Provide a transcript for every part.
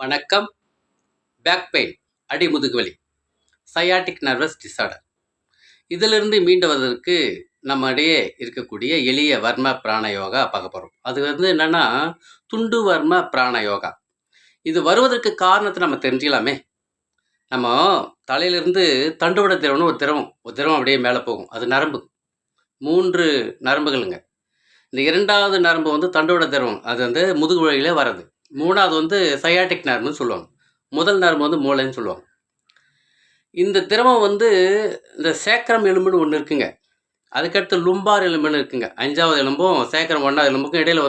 வணக்கம். Back pain, அடி முதுகுவலி, சயாட்டிக் நர்வஸ் டிஸார்டர். இதிலிருந்து மீண்டு வருவதற்கு நம்ம இடையே இருக்கக்கூடிய எளிய வர்ம பிராண யோகா பார்க்க போகிறோம். அது என்னன்னா, துண்டு வர்ம பிராண யோகா. இது வருவதற்கு காரணத்தை நம்ம தெரிஞ்சுக்கலாமே. நம்ம தலையிலிருந்து தண்டுவட திரவம்னு ஒரு திரவம் அப்படியே மேலே போகும். அது நரம்பு. 3 நரம்புகளுங்க. இந்த 2வது நரம்பு தண்டுவட திரவம். அது முதுகு வழியிலே வர்றது. 3வது சயாட்டிக் நர்வ்னு சொல்லுவாங்க. முதல் நரம்பு மூளைன்னு சொல்லுவாங்க. இந்த திரவம் இந்த சேக்கரம் எலும்புன்னு ஒன்று இருக்குங்க. அதுக்கடுத்து லும்பார் எலும்புன்னு இருக்குங்க. 5வது எலும்பும் சேக்கரம் 1வது எலும்புக்கும் இடையில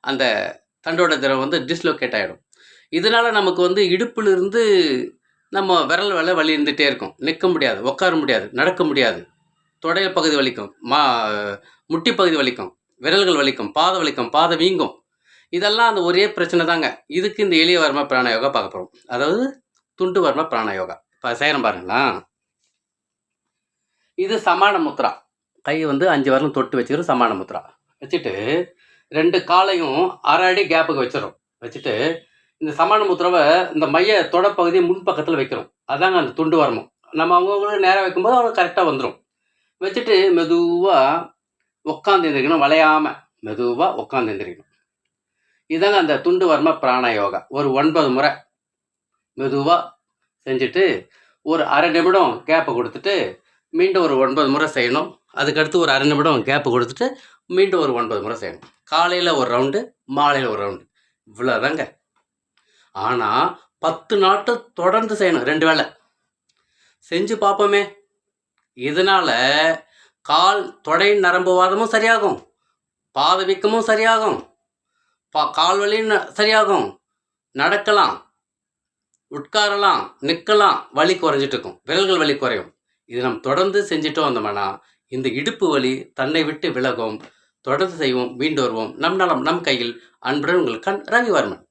அந்த தண்டோட திரவம் டிஸ்லோகேட் ஆகிடும். இதனால் நமக்கு இடுப்பிலிருந்து நம்ம விரல் வலி இருந்துகிட்டே இருக்கும். நிற்க முடியாது, உட்கார முடியாது, நடக்க முடியாது. தொடை பகுதி வலிக்கும், முட்டி பகுதி வலிக்கும், விரல்கள் வலிக்கும், பாதம் வீங்கும். இதெல்லாம் அந்த ஒரே பிரச்சனை தாங்க. இதுக்கு இந்த எளிய வர்ம பிராண யோகா பார்க்க போகிறோம். அதாவது துண்டு வர்ம பிராண யோகா. இப்போ செய்கிறேன் பாருங்களா. இது சமான முத்ரா. கை 5 வரலும் தொட்டு வச்சுக்கிறோம். சமான முத்ரா வச்சுட்டு 2 காலையும் அரை அடி கேப்புக்கு வச்சிடும். வச்சுட்டு இந்த சமான முத்ராவை இந்த மைய தொடப்பகுதியை முன்பக்கத்தில் வைக்கிறோம். அதாங்க அந்த துண்டு வர்மம். நம்ம அவங்களுக்கு நேராக வைக்கும்போது அவங்க கரெக்டாக வந்துடும். வச்சுட்டு மெதுவாக உட்காந்து எழுந்திரிக்கணும். வளையாமல் மெதுவாக உட்காந்து எழுந்திரிக்கணும். இதாங்க அந்த துண்டு வர்ம பிராண யோகா. ஒரு 9 முறை மெதுவாக செஞ்சுட்டு ஒரு அரை நிமிடம் கேப்பை கொடுத்துட்டு மீண்டும் ஒரு 9 முறை செய்யணும். அதுக்கடுத்து ஒரு அரை நிமிடம் கேப்பு கொடுத்துட்டு மீண்டும் ஒரு 9 முறை செய்யணும். காலையில் ஒரு ரவுண்டு, மாலையில் ஒரு ரவுண்டு. இவ்வளோதாங்க. ஆனால் 10 நாட்கள் தொடர்ந்து செய்யணும். 2 வேளை செஞ்சு பார்ப்போமே. இதனால் கால் தொடை நரம்பு வாதமும் சரியாகும், பாத வீக்கமும் சரியாகும், கால் வலியும் சரியாகும், நடக்கலாம், உட்காரலாம், நிற்கலாம், வலி குறைஞ்சிட்டு இருக்கும், விரல்கள் வலி குறையும். இது நம்ம தொடர்ந்து செஞ்சுட்டோம் வந்தோம்னா இந்த இடுப்பு வலி தன்னை விட்டு விலகும். தொடர்ந்து செய்வோம், மீண்டு வருவோம். நம் நலம் நம் கையில். அன்புடன் உங்கள் ரவிவர்மன்.